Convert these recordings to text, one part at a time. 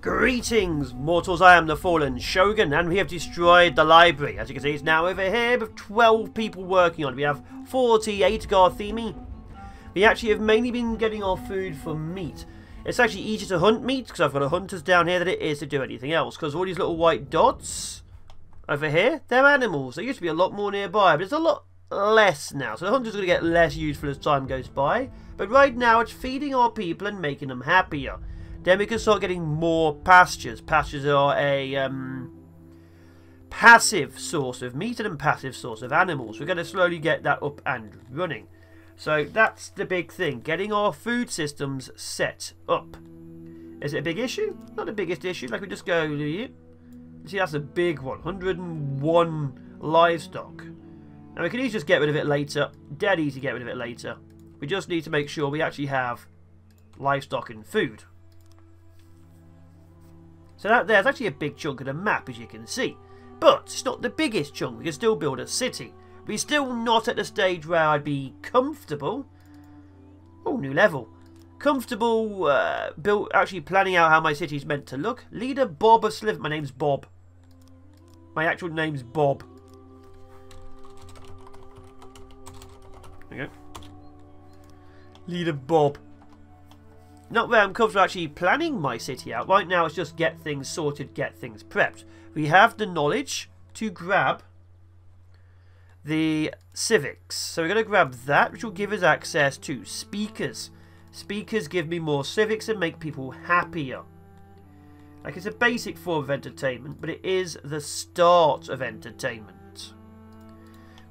Greetings, mortals, I am the Fallen Shogun, and we have destroyed the library. As you can see, it's now over here with 12 people working on it. We have 48 Garthemi. We actually have mainly been getting our food from meat. It's actually easier to hunt meat, because I've got hunters down here, than it is to do anything else. Because all these little white dots over here, they're animals. There used to be a lot more nearby, but there's a lot less now. So the hunters are going to get less useful as time goes by. But right now, it's feeding our people and making them happier. Then we can start getting more pastures. Pastures are a passive source of meat and a passive source of animals. We're going to slowly get that up and running. So that's the big thing. Getting our food systems set up. Is it a big issue? Not the biggest issue. Like we just go... You see, that's a big one. 101 livestock. And we can easily just get rid of it later. Dead easy to get rid of it later. We just need to make sure we actually have livestock and food. So that there's actually a big chunk of the map, as you can see. But it's not the biggest chunk. We can still build a city. We're still not at the stage where I'd be comfortable. Oh, new level. Comfortable, actually planning out how my city's meant to look. Leader Bob of Sliv. My name's Bob. My actual name's Bob. There you go. Leader Bob. Not where I'm comfortable actually planning my city out. Right now it's just get things sorted, get things prepped. We have the knowledge to grab the civics. So we're going to grab that, which will give us access to speakers. Speakers give me more civics and make people happier. Like, it's a basic form of entertainment, but it is the start of entertainment.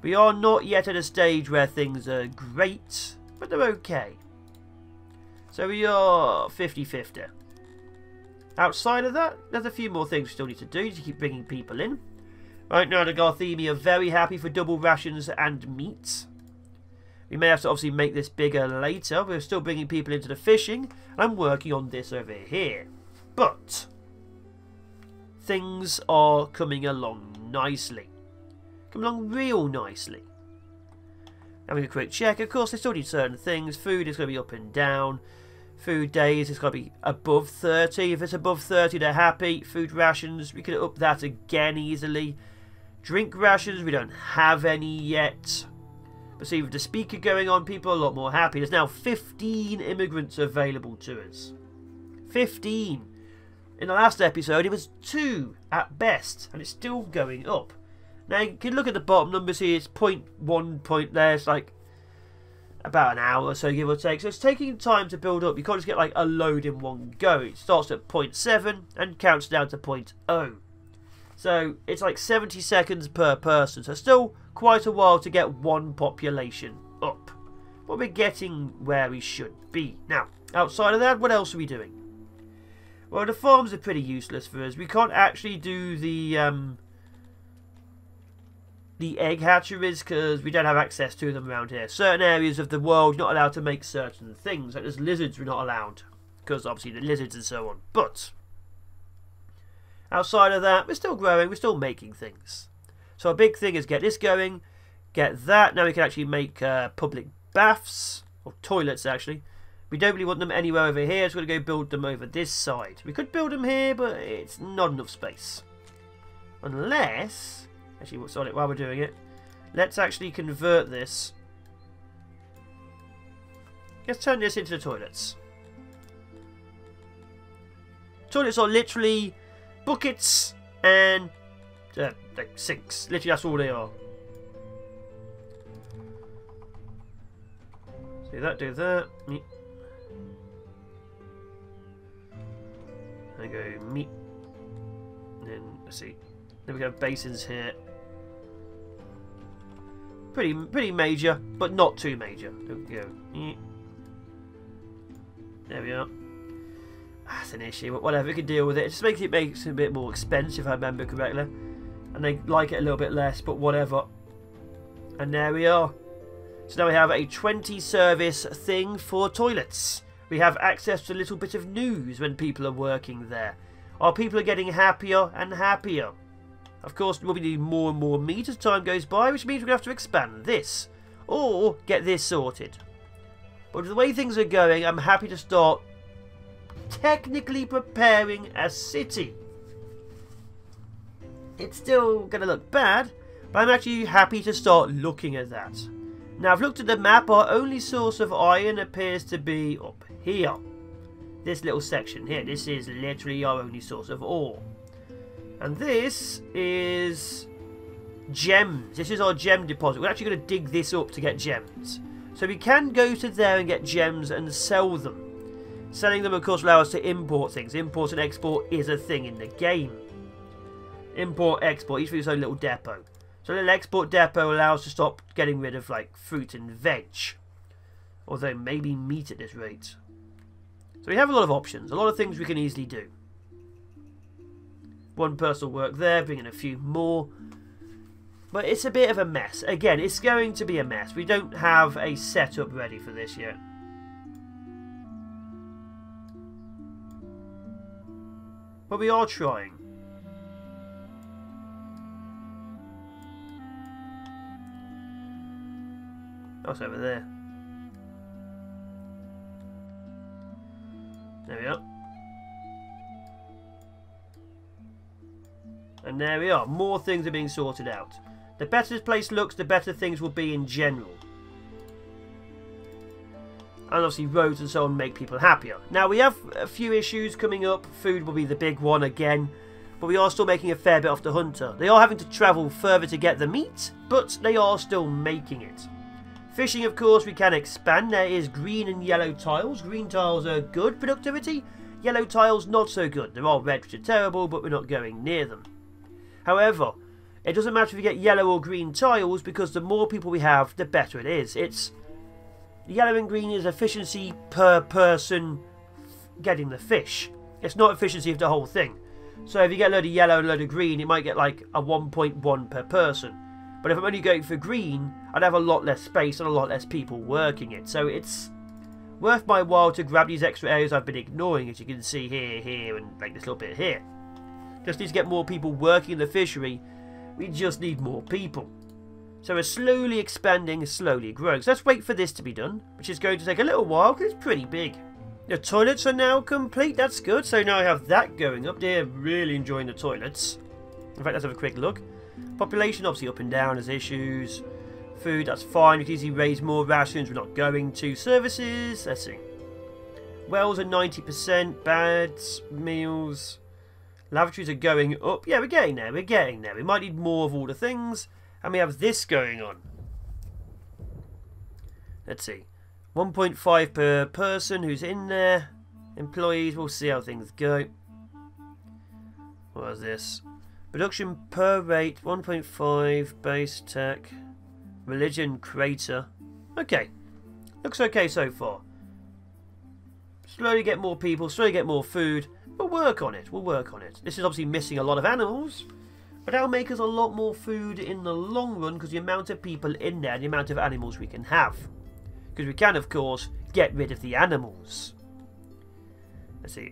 We are not yet at a stage where things are great, but they're okay. So we are 50-50. Outside of that, there's a few more things we still need to do to keep bringing people in. Right now the Garthemi are very happy for double rations and meat. We may have to obviously make this bigger later. We're still bringing people into the fishing. I'm working on this over here. But things are coming along nicely. Coming along real nicely. Having a quick check. Of course, they still need certain things. Food is going to be up and down. Food days is going to be above 30. If it's above 30, they're happy. Food rations, we can up that again easily. Drink rations, we don't have any yet. But see, with the speaker going on, people are a lot more happy. There's now 15 immigrants available to us. 15. In the last episode, it was 2 at best. And it's still going up. Now, you can look at the bottom numbers here. It's 0.1 point there. It's like about an hour or so, give or take. So it's taking time to build up. You can't just get like a load in one go. It starts at 0.7 and counts down to 0.0. So it's like 70 seconds per person. So still quite a while to get one population up. But we're getting where we should be. Now, outside of that, what else are we doing? Well, the farms are pretty useless for us. We can't actually do the egg hatcheries because we don't have access to them around here. Certain areas of the world you're not allowed to make certain things. Like there's lizards we're not allowed. Because obviously the lizards and so on. But outside of that, we're still growing. We're still making things. So our big thing is get this going. Get that. Now we can actually make public baths. Or toilets actually. We don't really want them anywhere over here. So we're going to go build them over this side. We could build them here, but it's not enough space. Unless... Actually, what's on it while we're doing it? Let's actually convert this. Let's turn this into the toilets. Toilets are literally buckets and like sinks. Literally, that's all they are. See that? Do that. Meat. And go meat. And then let's see. Then we have basins here. Pretty major, but not too major. There we go. There we are. That's an issue, but whatever, we can deal with it. It just makes it a bit more expensive, if I remember correctly. And they like it a little bit less, but whatever. And there we are. So now we have a 20 service thing for toilets. We have access to a little bit of news when people are working there. Our people are getting happier and happier. Of course, we'll be needing more and more meat as time goes by, which means we're going to have to expand this. Or get this sorted. But with the way things are going, I'm happy to start technically preparing a city. It's still going to look bad, but I'm actually happy to start looking at that. Now, I've looked at the map. Our only source of iron appears to be up here. This little section here. This is literally our only source of ore. And this is gems. This is our gem deposit. We're actually going to dig this up to get gems. So we can go to there and get gems and sell them. Selling them, of course, allows us to import things. Import and export is a thing in the game. Import, export, each with its own little depot. So a little export depot allows us to stop getting rid of, like, fruit and veg. Although, maybe meat at this rate. So we have a lot of options. A lot of things we can easily do. One person will work there, bring in a few more. But it's a bit of a mess. Again, it's going to be a mess. We don't have a setup ready for this yet. But we are trying. That's over there. There we are. And there we are. More things are being sorted out. The better this place looks, the better things will be in general. And obviously roads and so on make people happier. Now we have a few issues coming up. Food will be the big one again. But we are still making a fair bit off the hunter. They are having to travel further to get the meat, but they are still making it. Fishing, of course, we can expand. There is green and yellow tiles. Green tiles are good productivity. Yellow tiles not so good. There are red which are terrible, but we're not going near them. However, it doesn't matter if you get yellow or green tiles, because the more people we have, the better it is. It's yellow and green is efficiency per person getting the fish. It's not efficiency of the whole thing. So if you get a load of yellow and a load of green, it might get like a 1.1 per person. But if I'm only going for green, I'd have a lot less space and a lot less people working it. So it's worth my while to grab these extra areas I've been ignoring, as you can see here, here, and like this little bit here. Just need to get more people working in the fishery. We just need more people. So we're slowly expanding, slowly growing. So let's wait for this to be done, which is going to take a little while because it's pretty big. The toilets are now complete. That's good. So now I have that going up. They're really enjoying the toilets. In fact, let's have a quick look. Population obviously up and down as issues. Food, that's fine. We can easily raise more rations. We're not going to. Services, let's see. Wells are 90%. Bads, meals. Lavatories are going up. Yeah, we're getting there. We're getting there. We might need more of all the things. And we have this going on. Let's see. 1.5 per person who's in there. Employees, we'll see how things go. What is this? Production per rate, 1.5. Base tech. Religion crater. Okay. Looks okay so far. Slowly get more people, slowly get more food. We'll work on it. We'll work on it. This is obviously missing a lot of animals. But that'll make us a lot more food in the long run because the amount of people in there and the amount of animals we can have. Because we can, of course, get rid of the animals. Let's see.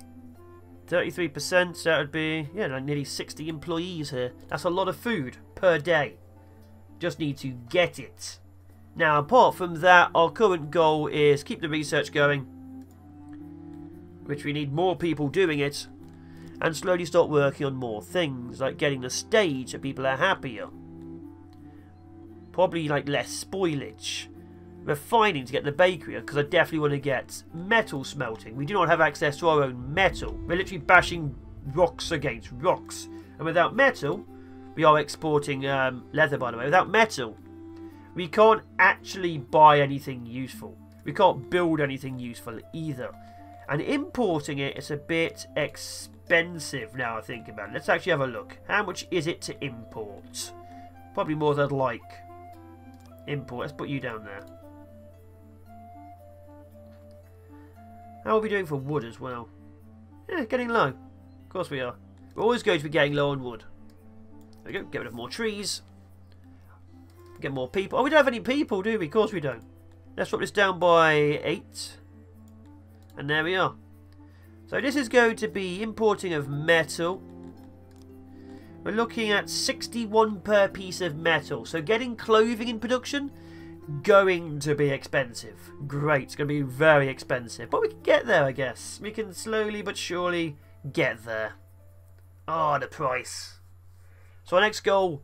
33%, so that would be, yeah, like nearly 60 employees here. That's a lot of food per day. Just need to get it. Now, apart from that, our current goal is keep the research going. Which we need more people doing it. And slowly start working on more things, like getting the stage so people are happier. Probably like less spoilage. Refining to get the bakery, because I definitely want to get metal smelting. We do not have access to our own metal. We're literally bashing rocks against rocks. And without metal, we are exporting leather, by the way. Without metal, we can't actually buy anything useful. We can't build anything useful either. And importing it is a bit expensive now I think about it. Let's actually have a look. How much is it to import? Probably more than I'd like. Import. Let's put you down there. How are we doing for wood as well? Yeah, getting low. Of course we are. We're always going to be getting low on wood. There we go. Get rid of more trees. Get more people. Oh, we don't have any people, do we? Of course we don't. Let's drop this down by 8. And there we are. So this is going to be importing of metal. We're looking at 61 per piece of metal. So getting clothing in production going to be expensive. Great, it's going to be very expensive. But we can get there, I guess. We can slowly but surely get there. Oh, the price. So our next goal,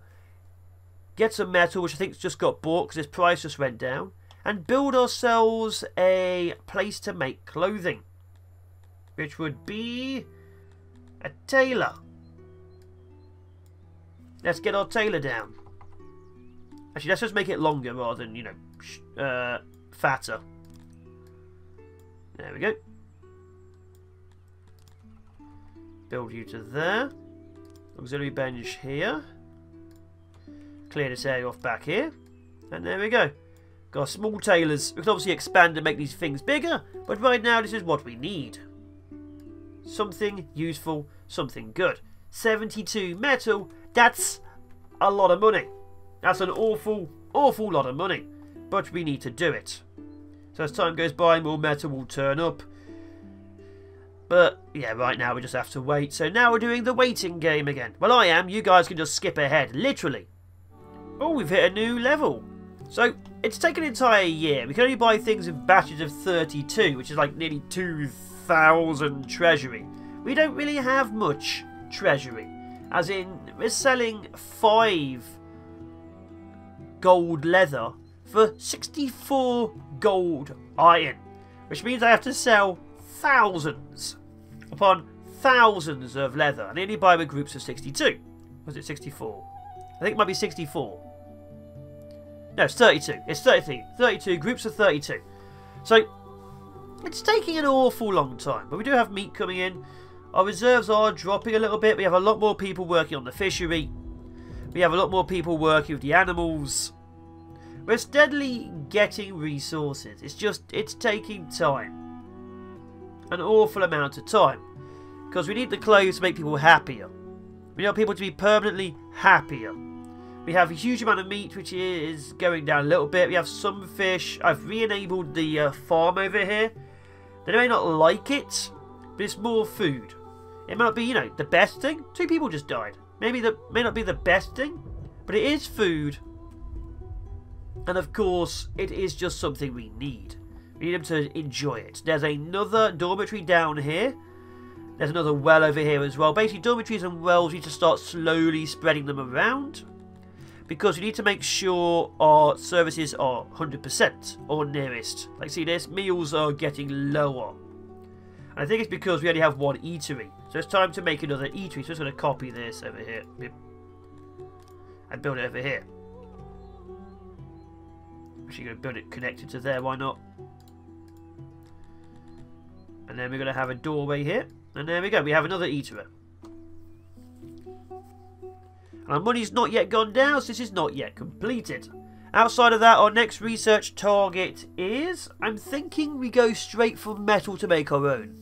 get some metal, which I think's just got bought because its price just went down. And build ourselves a place to make clothing. Which would be a tailor. Let's get our tailor down. Actually, let's just make it longer rather than, you know, fatter. There we go. Build you to there. Auxiliary bench here. Clear this area off back here. And there we go. Got small tailors. We can obviously expand and make these things bigger, but right now this is what we need. Something useful, something good. 72 metal, that's a lot of money. That's an awful lot of money. But we need to do it. So as time goes by, more metal will turn up. But, yeah, right now we just have to wait. So now we're doing the waiting game again. Well, I am. You guys can just skip ahead, literally. Oh, we've hit a new level. So, it's taken an entire year. We can only buy things in batches of 32, which is like nearly 2,000 treasury. We don't really have much treasury. As in, we're selling 5 gold leather for 64 gold iron. Which means I have to sell thousands upon thousands of leather. And I only buy with groups of 62. Was it 64? I think it might be 64. No, it's 32. It's 33. 32. Groups of 32. So, it's taking an awful long time. But we do have meat coming in. Our reserves are dropping a little bit. We have a lot more people working on the fishery. We have a lot more people working with the animals. We're steadily getting resources. It's just, it's taking time. An awful amount of time. Because we need the clothes to make people happier. We need people to be permanently happier. We have a huge amount of meat, which is going down a little bit. We have some fish. I've re-enabled the farm over here. They may not like it, but it's more food. It might not be, you know, the best thing. 2 people just died. Maybe that may not be the best thing, but it is food. And of course, it is just something we need. We need them to enjoy it. There's another dormitory down here. There's another well over here as well. Basically, dormitories and wells, we need to start slowly spreading them around. Because we need to make sure our services are 100% or nearest. Like, see this? Meals are getting lower. And I think it's because we only have 1 eatery. So it's time to make another eatery. So I'm just going to copy this over here. And build it over here. Actually going to build it connected to there, why not? And then we're going to have a doorway here. And there we go, we have another eatery. And our money's not yet gone down, so this is not yet completed. Outside of that, our next research target is... I'm thinking we go straight from metal to make our own.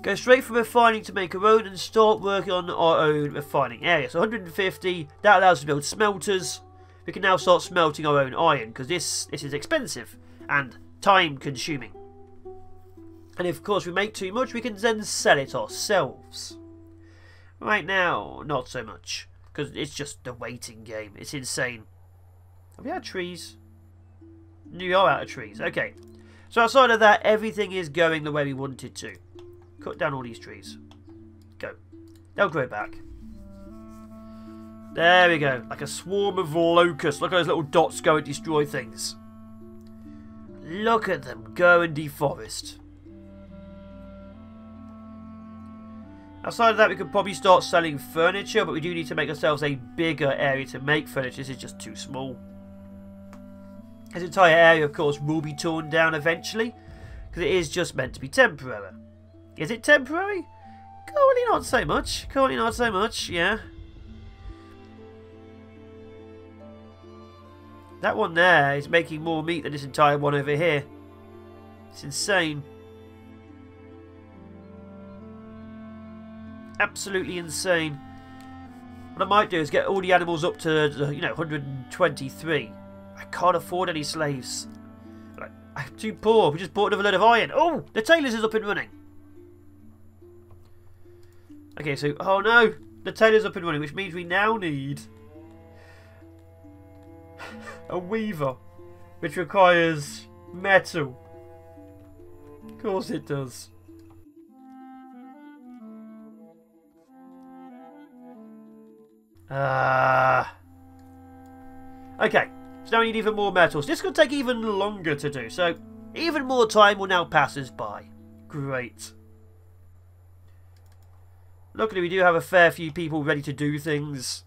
Go straight from refining to make our own and start working on our own refining area. So 150, that allows us to build smelters. We can now start smelting our own iron, because this is expensive and time consuming. And if, of course, we make too much, we can then sell it ourselves. Right now, not so much. Because it's just the waiting game. It's insane. Have we had trees? You are out of trees. Okay. So outside of that, everything is going the way we want it to. Cut down all these trees. Go. They'll grow back. There we go. Like a swarm of locusts. Look at those little dots go and destroy things. Look at them go and deforest. Outside of that, we could probably start selling furniture, but we do need to make ourselves a bigger area to make furniture. This is just too small. This entire area, of course, will be torn down eventually, because it is just meant to be temporary. Is it temporary? Currently not so much. Currently not so much, yeah. That one there is making more meat than this entire one over here. It's insane. Absolutely insane. What I might do is get all the animals up to, you know, 123. I can't afford any slaves. I'm too poor. We just bought another load of iron. Oh, the tailors is up and running. Okay, so, oh no, the tailor's up and running, which means we now need a weaver, which requires metal. Of course it does. Okay, so now we need even more metals. This could take even longer to do, so even more time will now pass us by. Great. Luckily we do have a fair few people ready to do things.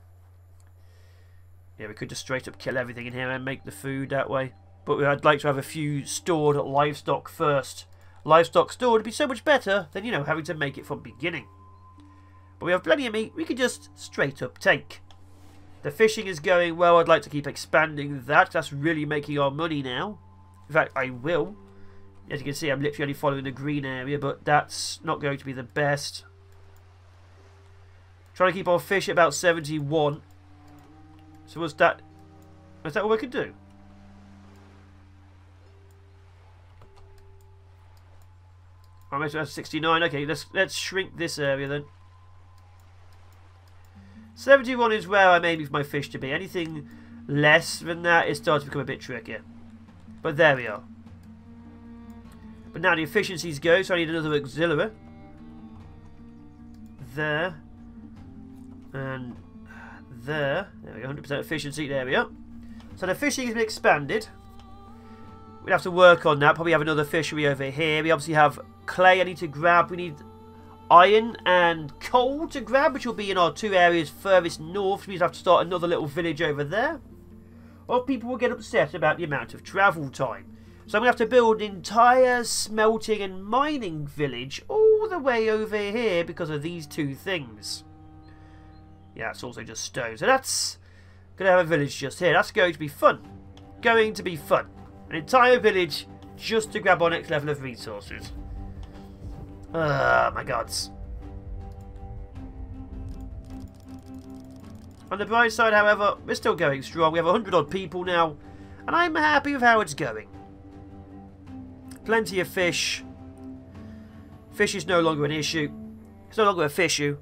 Yeah, we could just straight up kill everything in here and make the food that way. But I'd like to have a few stored livestock first. Livestock stored would be so much better than, you know, having to make it from the beginning. But we have plenty of meat we could just straight up take. The fishing is going well. I'd like to keep expanding that. That's really making our money now. In fact, I will. As you can see, I'm literally only following the green area, but that's not going to be the best. Trying to keep our fish at about 71. So was that all we could do? I'm at 69. Okay, let's shrink this area then. 71 is where I'm aiming for my fish to be. Anything less than that, it starts to become a bit trickier. But there we are. But now the efficiencies go, so I need another auxiliary. There. And there. There we go, 100% efficiency. There we are. So the fishing has been expanded. We'd have to work on that. Probably have another fishery over here. We obviously have clay I need to grab. We need iron and coal to grab, which will be in our two areas furthest north. We just have to start another little village over there, or people will get upset about the amount of travel time. So I'm going to have to build an entire smelting and mining village all the way over here because of these two things. Yeah, it's also just stone. So that's going to have a village just here. That's going to be fun. Going to be fun. An entire village just to grab our next level of resources. My gods. On the bright side, however, we're still going strong. We have 100 odd people now, and I'm happy with how it's going. Plenty of fish. Fish is no longer an issue. It's no longer a fishu.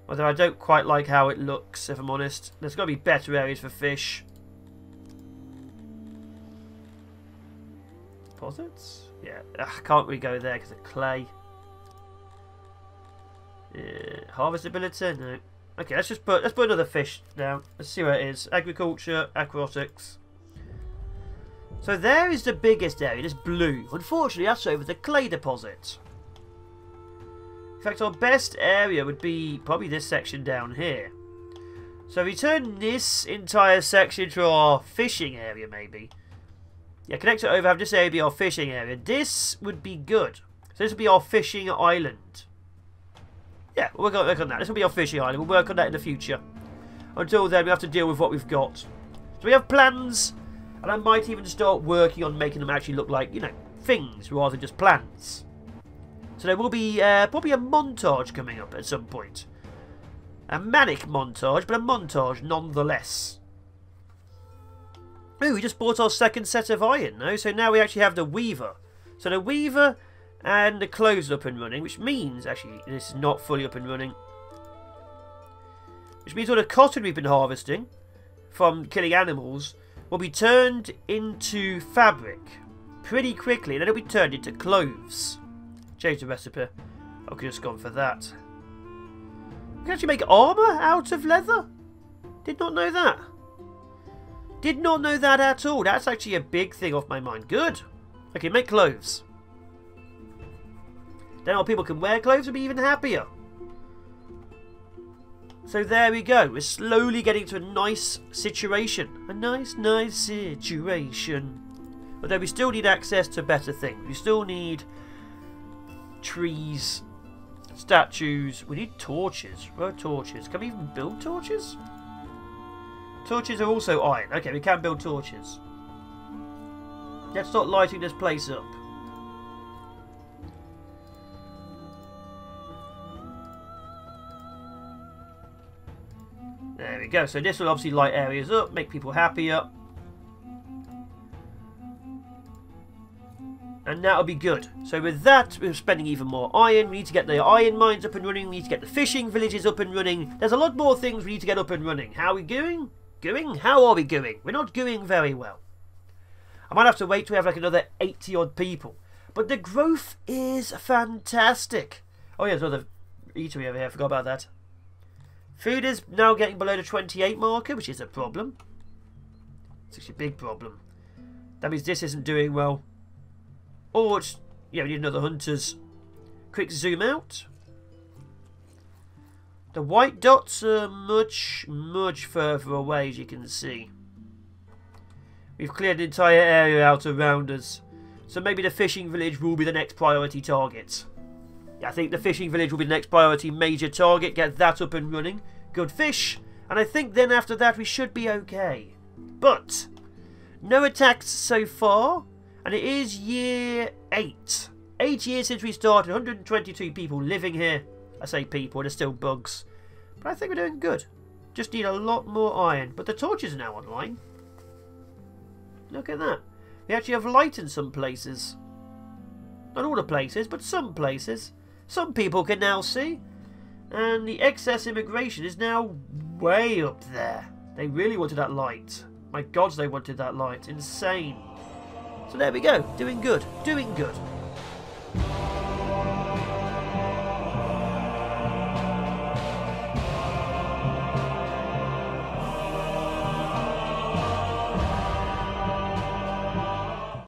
Although I don't quite like how it looks, if I'm honest. There's got to be better areas for fish. Deposits? Yeah, I can't really go there because of clay. Harvestability? No. Okay, let's put another fish down. Let's see where it is. Agriculture, aquatics. So there is the biggest area, this blue. Unfortunately, that's over the clay deposit. In fact, our best area would be probably this section down here. So if we turn this entire section to our fishing area, maybe. Yeah, connect it over, have this area be our fishing area. This would be good. So this would be our fishing island. Yeah, we'll work on that. This will be our fishing island. We'll work on that in the future. Until then, we have to deal with what we've got. So we have plans, and I might even start working on making them actually look like, you know, things rather than just plans. So there will be probably a montage coming up at some point. A manic montage, but a montage nonetheless. Ooh, we just bought our second set of iron, though. So now we actually have the weaver. So the weaver and the clothes up and running, which means, actually, this is not fully up and running. Which means all the cotton we've been harvesting from killing animals will be turned into fabric pretty quickly. And then it'll be turned into clothes. Change the recipe. I could have just gone for that. We can actually make armour out of leather. Did not know that. Did not know that at all. That's actually a big thing off my mind. Good. Okay, make clothes. Then our people can wear clothes and be even happier. So there we go. We're slowly getting to a nice situation. A nice situation. Although we still need access to better things. We still need trees, statues. We need torches. Where are torches? Can we even build torches? Torches are also iron. Okay, we can build torches. Let's start lighting this place up. There we go. So this will obviously light areas up, make people happier. And that'll be good. So with that, we're spending even more iron. We need to get the iron mines up and running. We need to get the fishing villages up and running. There's a lot more things we need to get up and running. How are we doing? going? How are we going? We're not going very well. I might have to wait till we have like another 80 odd people. But the growth is fantastic. Oh yeah, there's another eatery over here. I forgot about that. Food is now getting below the 28 marker, which is a problem. It's actually a big problem. That means this isn't doing well. Or it's... yeah, we need another hunters. Quick zoom out. The white dots are much, much further away, as you can see. We've cleared the entire area out around us. So maybe the fishing village will be the next priority target. Yeah, I think the fishing village will be the next priority major target. Get that up and running. Good fish. And I think then after that we should be okay. But no attacks so far. And it is year 8. 8 years since we started. 122 people living here. I say people, there's still bugs. But I think we're doing good. Just need a lot more iron. But the torches are now online. Look at that. We actually have light in some places. Not all the places, but some places. Some people can now see. And the excess immigration is now way up there. They really wanted that light. My gods, they wanted that light. Insane. So there we go. Doing good. Doing good.